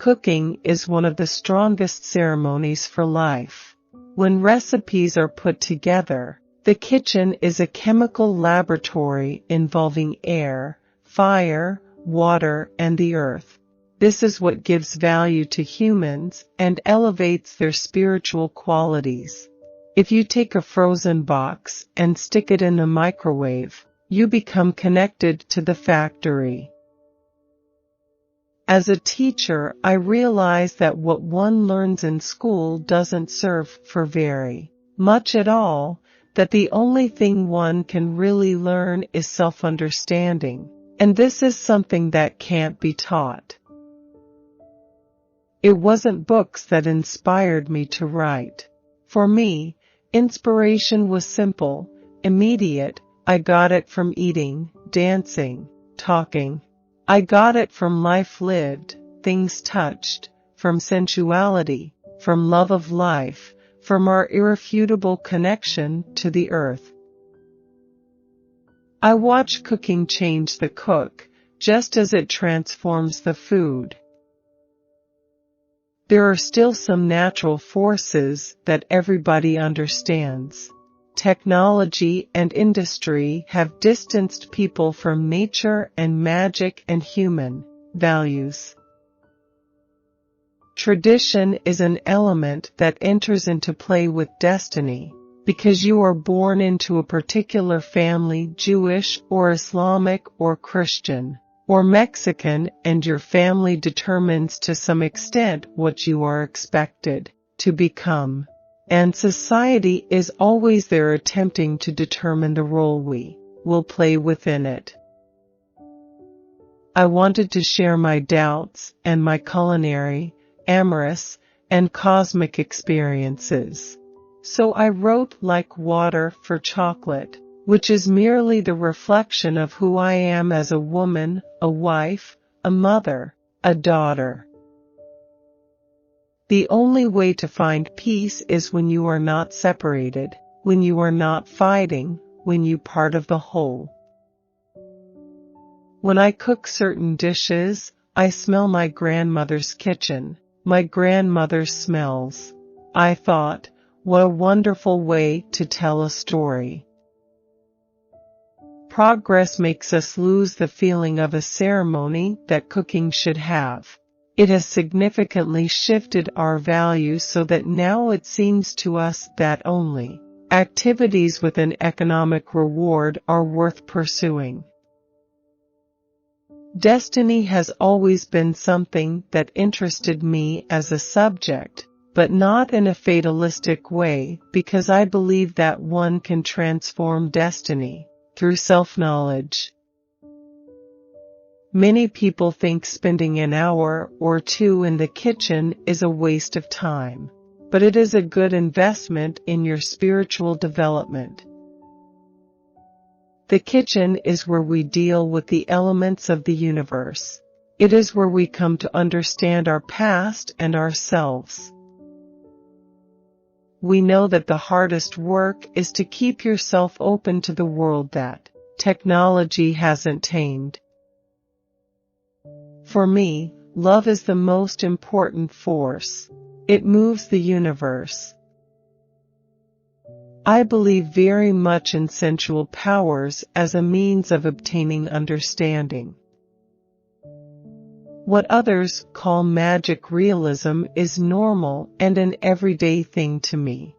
Cooking is one of the strongest ceremonies for life. When recipes are put together, the kitchen is a chemical laboratory involving air, fire, water, and the earth. This is what gives value to humans and elevates their spiritual qualities. If you take a frozen box and stick it in the microwave, you become connected to the factory. As a teacher, I realize that what one learns in school doesn't serve for very much at all, that the only thing one can really learn is self-understanding, and this is something that can't be taught. It wasn't books that inspired me to write. For me, inspiration was simple, immediate. I got it from eating, dancing, talking. I got it from life lived, things touched, from sensuality, from love of life, from our irrefutable connection to the earth. I watch cooking change the cook, just as it transforms the food. There are still some natural forces that everybody understands. Technology and industry have distanced people from nature and magic and human values. Tradition is an element that enters into play with destiny, because you are born into a particular family, Jewish or Islamic or Christian or Mexican, and your family determines to some extent what you are expected to become. And society is always there attempting to determine the role we will play within it. I wanted to share my doubts and my culinary, amorous, and cosmic experiences. So I wrote Like Water for Chocolate, which is merely the reflection of who I am as a woman, a wife, a mother, a daughter. The only way to find peace is when you are not separated, when you are not fighting, when you part of the whole. When I cook certain dishes, I smell my grandmother's kitchen, my grandmother's smells. I thought, what a wonderful way to tell a story. Progress makes us lose the feeling of a ceremony that cooking should have. It has significantly shifted our values so that now it seems to us that only activities with an economic reward are worth pursuing. Destiny has always been something that interested me as a subject, but not in a fatalistic way, because I believe that one can transform destiny through self-knowledge. Many people think spending an hour or two in the kitchen is a waste of time, but it is a good investment in your spiritual development. The kitchen is where we deal with the elements of the universe. It is where we come to understand our past and ourselves. We know that the hardest work is to keep yourself open to the world that technology hasn't tamed. For me, love is the most important force. It moves the universe. I believe very much in sensual powers as a means of obtaining understanding. What others call magic realism is normal and an everyday thing to me.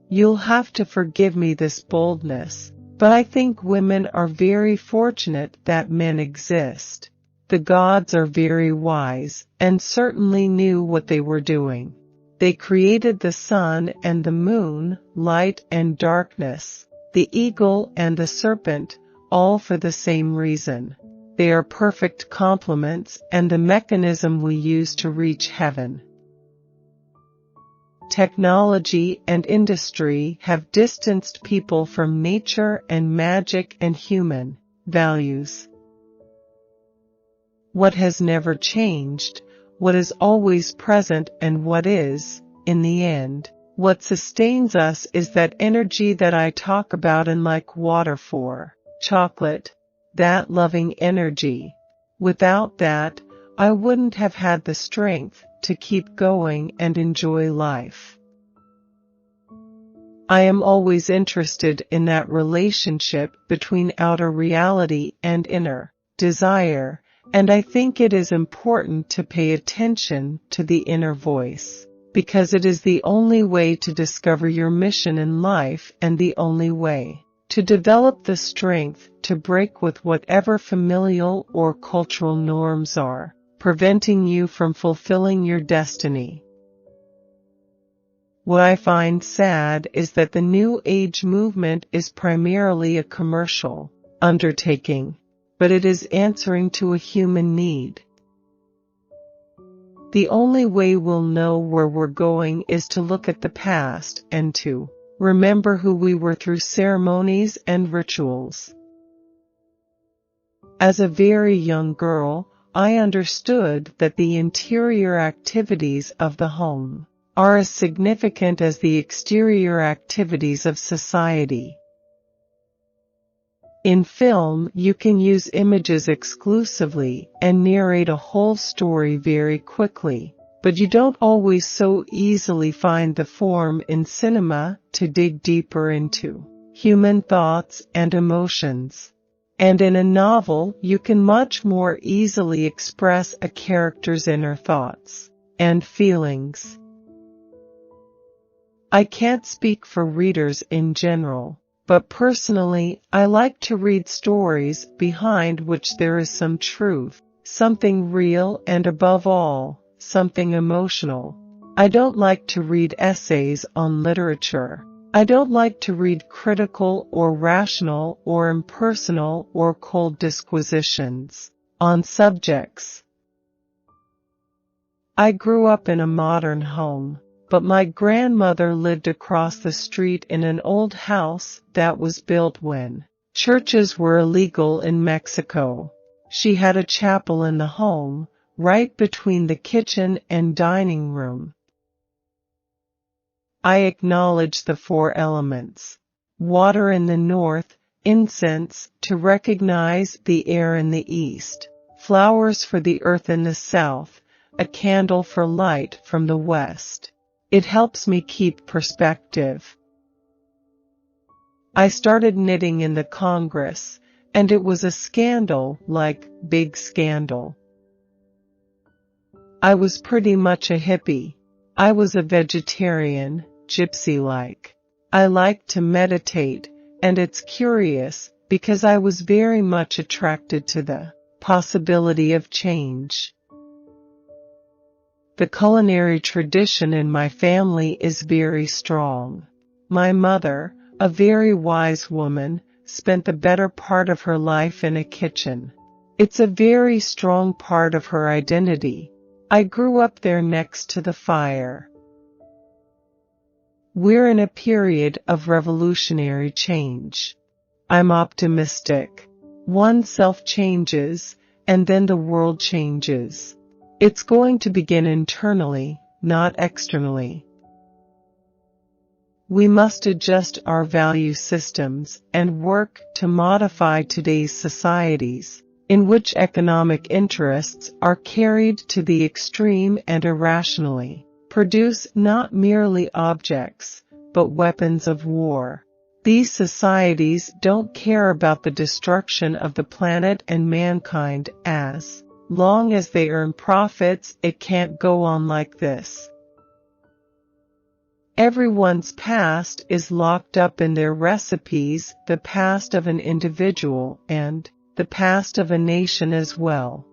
You'll have to forgive me this boldness, but I think women are very fortunate that men exist. The gods are very wise, and certainly knew what they were doing. They created the sun and the moon, light and darkness, the eagle and the serpent, all for the same reason. They are perfect complements and the mechanism we use to reach heaven. Technology and industry have distanced people from nature and magic and human values. What has never changed, what is always present, and what is, in the end, what sustains us is that energy that I talk about in Like Water for Chocolate, that loving energy. Without that, I wouldn't have had the strength to keep going and enjoy life. I am always interested in that relationship between outer reality and inner desire, and I think it is important to pay attention to the inner voice, because it is the only way to discover your mission in life and the only way to develop the strength to break with whatever familial or cultural norms are preventing you from fulfilling your destiny. What I find sad is that the New Age movement is primarily a commercial undertaking, but it is answering to a human need. The only way we'll know where we're going is to look at the past and to remember who we were through ceremonies and rituals. As a very young girl, I understood that the interior activities of the home are as significant as the exterior activities of society. In film, you can use images exclusively and narrate a whole story very quickly, but you don't always so easily find the form in cinema to dig deeper into human thoughts and emotions. And in a novel, you can much more easily express a character's inner thoughts and feelings. I can't speak for readers in general, but personally, I like to read stories behind which there is some truth, something real, and above all, something emotional. I don't like to read essays on literature. I don't like to read critical or rational or impersonal or cold disquisitions on subjects. I grew up in a modern home, but my grandmother lived across the street in an old house that was built when churches were illegal in Mexico. She had a chapel in the home, right between the kitchen and dining room. I acknowledge the four elements: water in the north, incense to recognize the air in the east, flowers for the earth in the south, a candle for light from the west. It helps me keep perspective. I started knitting in the Congress, and it was a scandal, like big scandal. I was pretty much a hippie. I was a vegetarian, gypsy-like. I liked to meditate, and it's curious, because I was very much attracted to the possibility of change. The culinary tradition in my family is very strong. My mother, a very wise woman, spent the better part of her life in a kitchen. It's a very strong part of her identity. I grew up there next to the fire. We're in a period of revolutionary change. I'm optimistic. Oneself changes, and then the world changes. It's going to begin internally, not externally. We must adjust our value systems and work to modify today's societies, in which economic interests are carried to the extreme and irrationally produce not merely objects, but weapons of war. These societies don't care about the destruction of the planet and mankind. As long as they earn profits, it can't go on like this. Everyone's past is locked up in their recipes, the past of an individual and the past of a nation as well.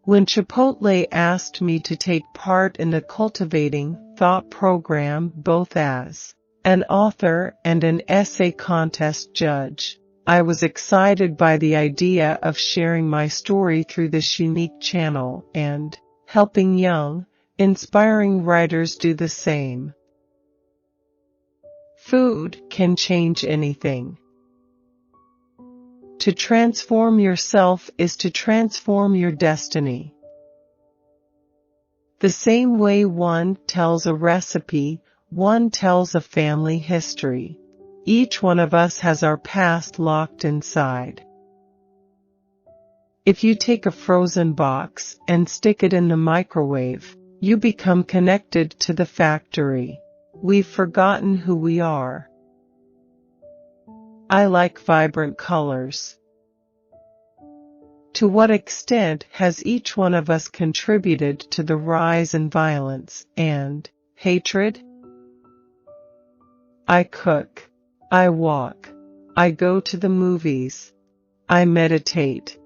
When Chipotle asked me to take part in the Cultivating Thought program, both as an author and an essay contest judge, I was excited by the idea of sharing my story through this unique channel and helping young, inspiring writers do the same. Food can change anything. To transform yourself is to transform your destiny. The same way one tells a recipe, one tells a family history. Each one of us has our past locked inside. If you take a frozen box and stick it in the microwave, you become connected to the factory. We've forgotten who we are. I like vibrant colors. To what extent has each one of us contributed to the rise in violence and hatred? I cook. I walk. I go to the movies. I meditate.